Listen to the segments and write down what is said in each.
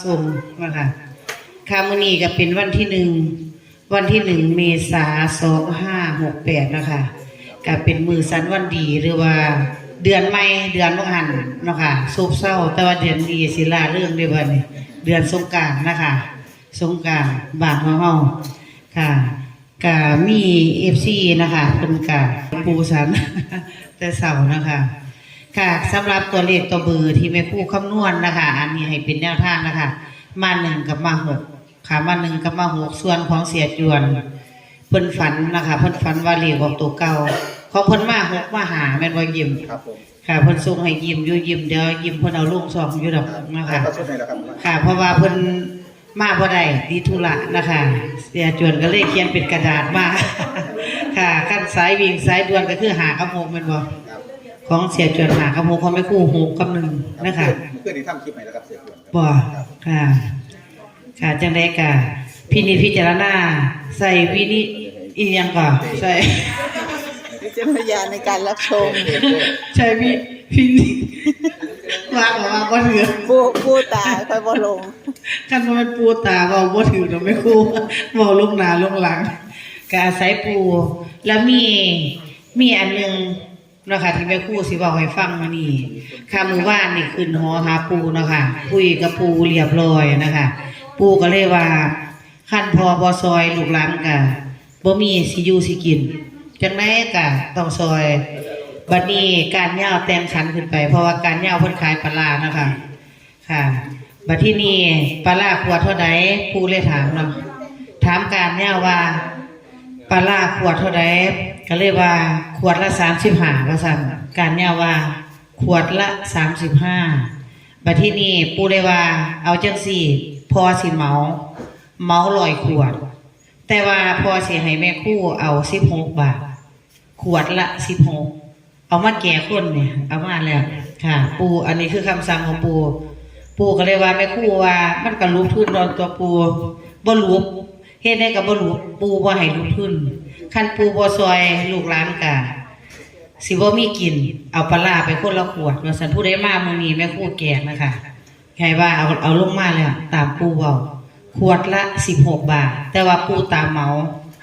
ส่งนะคะค่ะมื้อนี้ก็เป็นวันที่1 เมษายน 2568นะคะก็เป็นมือสันวันดีหรือว่าเดือนใหม่เดือนบ่หันเนาะค่ะโศกเศร้าแต่ว่าเดือนดีสิลาเรื่องได้บ่นี่เดือนสงกรานต์นะคะสงกรานต์บ้านเฮาค่ะก็มี FC นะคะเพิ่นก็ปูสัน แต่เช้านะคะค่ะสำหรับตัวเลขตัวเบอร์ที่แม่ครูคำนวณนะคะอันนี้ให้เป็นแนวทางนะคะมา1กับมา6ค่ะมา1กับมา6ส่วนของเสียจวนเพิ่นฝันนะคะเพิ่นฝันว่าเลขออกตัวเก่าของเพิ่นมา6มาหาแม่นบ่ยิ้มครับผมค่ะเพิ่นส่งให้ยิ้มอยู่ยิ้มเดี๋ยวยิ้มเพิ่นเอาลง2อยู่ดอกนะคะค่ะเพราะว่าเพิ่นมาบ่ได้ติดธุระนะคะเสียจวนก็เลยเขียนเป็นกระดาษมาค่ะขั้นสายวิ่งสายด่วนก็คือหากับ6แม่นบ่ของเสียจวนหากับ6ของแม่ครู6กับ1นะคะเพื่อนที่ทำคลิปใหม่แล้วครับเสียจวนบ่ค่ะค่ะจังได๋ก็พินิจพิจารณาใส่วินิอีหยังก่อนใส่วิจารณญาณในการรับชมใช่พี่ว่าบ่ถือปูตาค่อยบ่ลงคันว่ามันปูตาเว้าบ่ถือดอกแม่ครูเว้าลงหน้าลงหลังก็อาศัยปูแล้วมีอันนึงเนาะค่ะที่แม่ครูสิเว้าให้ฟังมื้อนี้ค่ะมื้อวานนี่ขึ้นหอหาปูเนาะค่ะคุยกับปูเรียบร้อยนะคะปูก็เลยว่าคันพอบ่ซอยลูกหลานก็บ่มีสิอยู่สิกินจังได๋ก็ต้องซอยบัดนี้การย่าวแต่งขันขึ้นไปเพราะว่าการย่าวเพิ่นขายปลาร้านะคะค่ะบัดที่นี่ปลาร้าขวดเท่าใดผู้เลยถามเนาะถามการย่าวว่าปลาร้าขวดเท่าใดก็เลยว่าขวดละ35ว่าซั่นการย่าวว่าขวดละ35บัดที่นี่ผู้เลยว่าเอาจังซี่พอสิเหมา100ขวดแต่ว่าพอสิให้แม่ครูเอา16บาทขวดละ16เอามาแก่คนเนี่ยเอามาแล้วค่ะปูอันนี้คือคำสั่งของปูก็เลยว่าแม่ครูว่ามันก็รูปทุนรอนตัวปูบ่รูปเฮ็ดได้ก็บ่รูปปูบ่ให้รูปทุนคันปูบ่ซอยลูกหลานก็สิบ่มีกินเอาปลาร้าไปคนละขวดว่าซั่นผู้ใดมามื้อนี้แม่ครูแก่นะคะให้ว่าเอาลงมาแล้วตามปูเว้าขวดละ16บาทแต่ว่าปูตามเหมา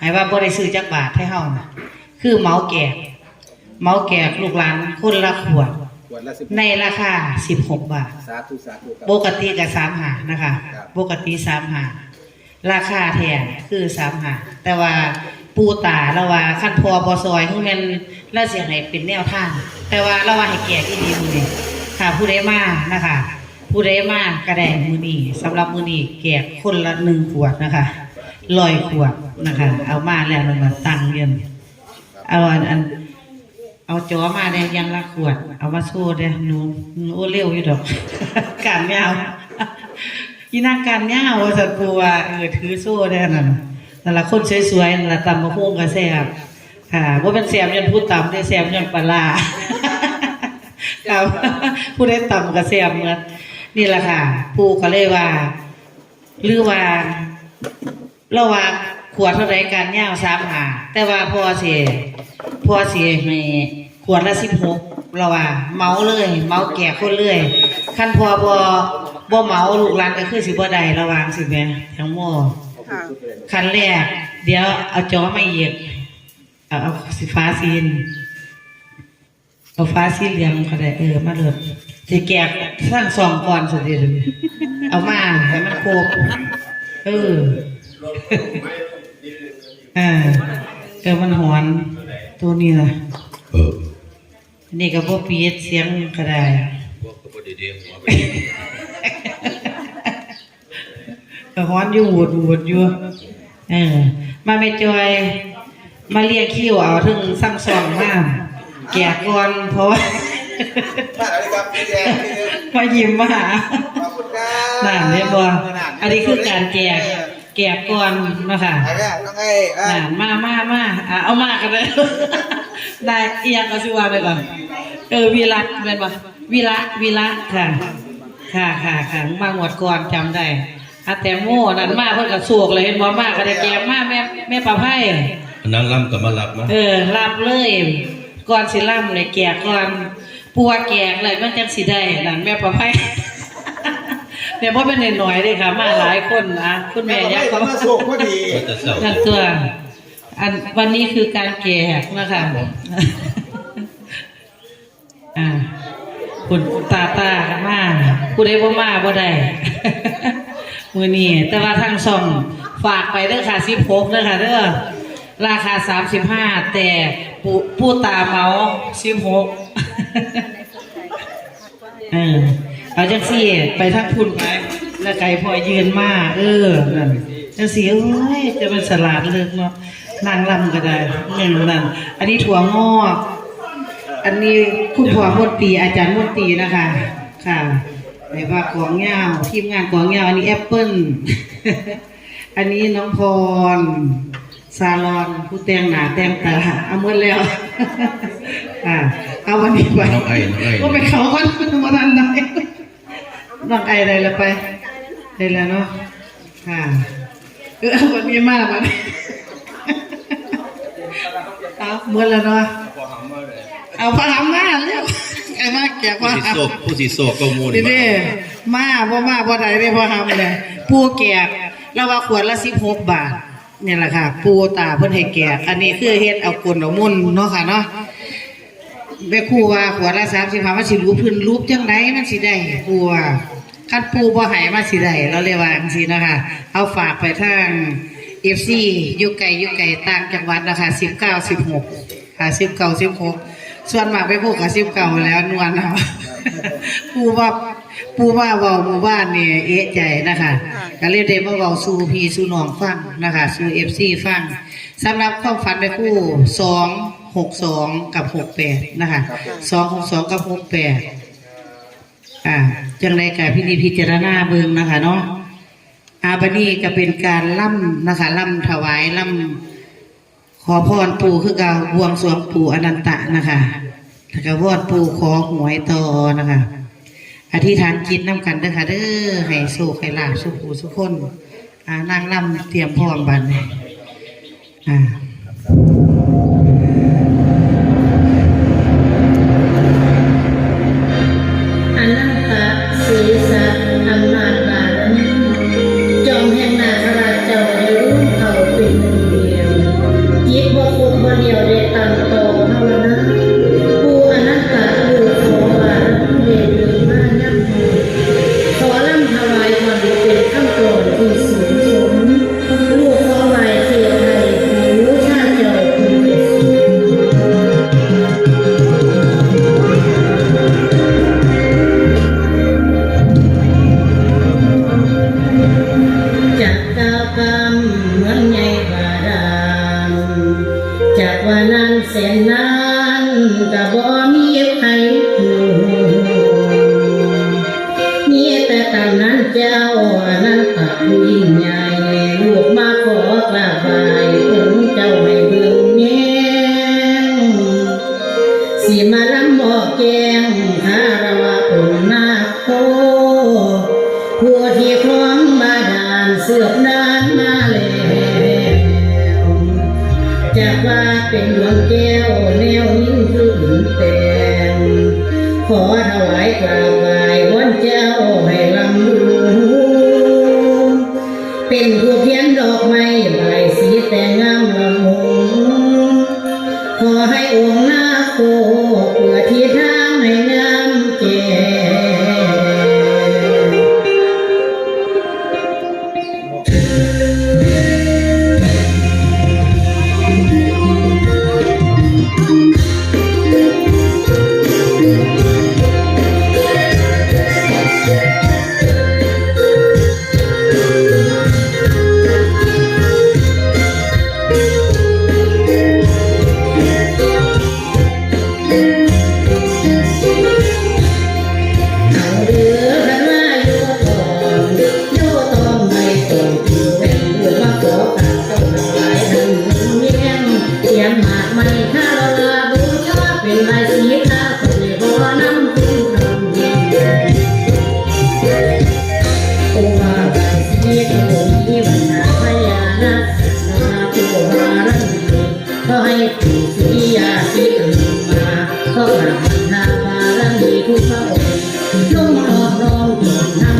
ให้ว่าบ่ได้ซื้อจักบาทให้เฮานะคือเหมาแก่ลูกหลานคนละขวดในราคา16บาทสาธุปกติก็35นะคะปกติ35ราคาแท้คือ35แต่ว่าปูตาเราว่าคันพอบ่ซอยคือแม่นแล้วสิให้เป็นแนวทางแต่ว่าเราว่าให้แก่อีหลีมื้อนี้ค่ะผู้ใดมานะคะผู้ใดมาก็ได้มื้อนี้สำหรับมื้อนี้แก่คนละ1ขวดนะคะ100ขวดนะคะเอามาแล้วมันมาตั้งเงินเอาจอมาได้ยังละขวดเอามาโซ่ได้หนูเร็วอยู่ดอกการยาวอีนางการยาวสัตว์ปูว่าถือโซ่ได้นั่นละคนสวยๆนั่นละตำมะฮุ่งกระแซบค่ะว่าเป็นแซมยันพูดตำได้แซมยันปลาครับพูดได้ตำกระแซบเหมือนนี่แหละค่ะปูก็เลยว่าหรือว่าระหว่างขวดเท่าไรการย่าว35แต่ว่าพอเสียให้ขวดละ16เราว่าเมาเลยเมาแก่คนเลยคันพอบ่เมาลูกหลานก็คือสิบ่ได้ระวังสิแม่ทั้งหมดคันแรกเดี๋ยวเอาจอมาอีกเอาสีฟ้าซีนเอาฟ้าสีเหลืองก็ได้มาเลยสิแก่ทั้ง2ก่อนสุดเดียวเอามาให้มันครบมันหอนตัวนี้ล่ะนี่ก็บ่ปีดเสียงก็ได้ก็หอนอยู่หวดอยู่มาแม่จอยมาเรียกคิวเอาถึงซ้ำซ้อนมาแก่ก่อนเพราะว่ามายิ้มมาหานั่นเลยบ่อันนี้คือการแก่ก่อนนะคะมาเอามากันเลยได้อีหยังก็สิว่าไปก่อนวิรัตแม่นบ่วิระค่ะมาหมดก่อนจำได้แตงโมนั่นมาเพิ่นก็โศกเลยเห็นบ่มาก็ได้แก่มาแม่ประไพนางล่ำก็มารับมารับเลยก่อนสิล่ำเลยแก่ก่อนปัวแก่เลยมันจังสิได้นั่นแม่ประไพ เนี่ยเพราะเป็นหน่อยๆเลยค่ะมาหลายคนนะคุณแม่ยักษ์ เขา เขา มาโศกพอดี ก็จะเศร้า นั่นตัววันนี้คือการแก่นะคะคุณตาค่ะมาผู้ใดบ่มาบ่ได้มื้อนี้แต่ว่าทางช่องฝากไปเด้อค่ะ16เด้อค่ะเด้อราคา35แต่ผู้ตาเมา16เอาจังซี่ไปทักพุ่นไปแล้วไก่พอยืนมานั่นจังซี่เอ้ยจะเป็นสลัดเลิกเนาะนางลำก็ได้นั่นอันนี้ถั่วงอกอันนี้คุณพ่อมนตรีอาจารย์มนตรีนะคะค่ะไหนว่าของเงาทีมงานของเงาอันนี้แอปเปิ้ล อันนี้น้องพรซาลอนผู้แต่งหน้าแต่งตาเอาหมดแล้ว เอาวันนี้ไป น้องไอ้ก็ไปเขาคนมาทันได้น้องไอ้อะไรละไปได้แล้วเนาะค่ะวันนี้มากวันนี้เอาหมดแล้วเนาะเอาพาหำมาเร็วไอ้มาแกะพาหำ ผู้สิโศกก็มูล นี่มาบ่ได้ได้พาหำเลยปูแกะเราว่าขวดละ16 บาทเนี่ยแหละค่ะปูตาเพิ่นให้แกะอันนี้คือเฮ็ดเอากลเอามุ่นเนาะค่ะเนาะแม่ครูว่าขวดละ35มันสิรูปพื้นรูปจังไดมันสิได้ครูว่าคันปูบ่ให้มันสิได้เราเลยว่าจังซี่นะคะเอาฝากไปทาง FC อยู่ไกลต่างจังหวัดนะคะ19 16ค่ะ19 16ส่วนมากไปพวกกับ19แล้วนวลเอาปูว่าเว้าหมู่บ้านนี่เอะใจนะคะก็เลยได้มาเว้าสู่พี่สู่น้องฟังนะคะสู่ FC ฟังสำหรับความฝันไปคู่262กับ68นะคะ262กับ68จังได๋ก็พิจารณาเบิ่งนะคะเนาะบัดนี้ก็เป็นการล่ำนะคะล่ำถวายล่ำขอพรปู่คือเก่าบวงสรวงปู่อนันตะนะคะแล้วก็วอนปู่ขอหวยต่อนะคะอธิษฐานจิตน้ำกันเด้อค่ะเด้อให้โชคให้ลาภสุขผู้สุขคนนางล่ำเตรียมพร้อมบัดนี้อนันตศีสะอำนาจบารมีจอมแห่งนาคราชเจ้าได้รู้เขาเป็นหนึ่งเดียวจิตบ่คุกบ่เดียวได้ตั้งโตภาวนาผู้อนันตผู้ขอบารมีเดชมายับขอลำถวายพรเป็นคำกลอนที่สูงสมลูกขอไหว้เทพไทยผู้ชาเจ้าผู้เดชจากดาวกำเหมือนใหญ่บาดาลจากวันนั้นแสนนานก็บ่มีใครรู้มีแต่ตำนานเจ้านั้นตักยิ่งใหญ่ลูกมาขอกราบไหว้ถึงเจ้าให้เบิ่งแย้งสิมาลำบอกแกงคารวะองค์นาคโคผู้ที่คล้องมาดานเสือกดานมาแล้วจากว่าเป็นดวงแก้วแนวยิ่งขึ้นแต่งขอถวายกราบไหว้วอนเจ้าให้ลำรู้เป็นผู้เพียนดอกไม้ใบสีแต่งงามละมุนขอให้องค์นาคโคเปิดที่ทางให้งามแก่ก็ให้ผู้สียาสีตื่นมาก็กราบนาบารมีทุกพระองค์ลงน้อมน้อมจนทั้ง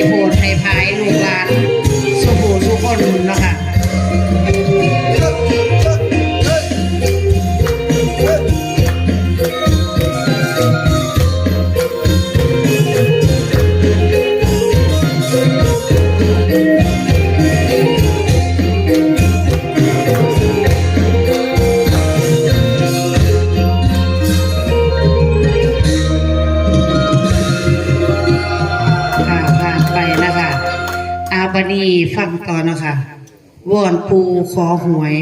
โพดให้พายลูกหลานสุขสุขคนเนาะค่ะผ่านไปนะคะอาบดีฟังต่อนะคะวอนปูขอหวย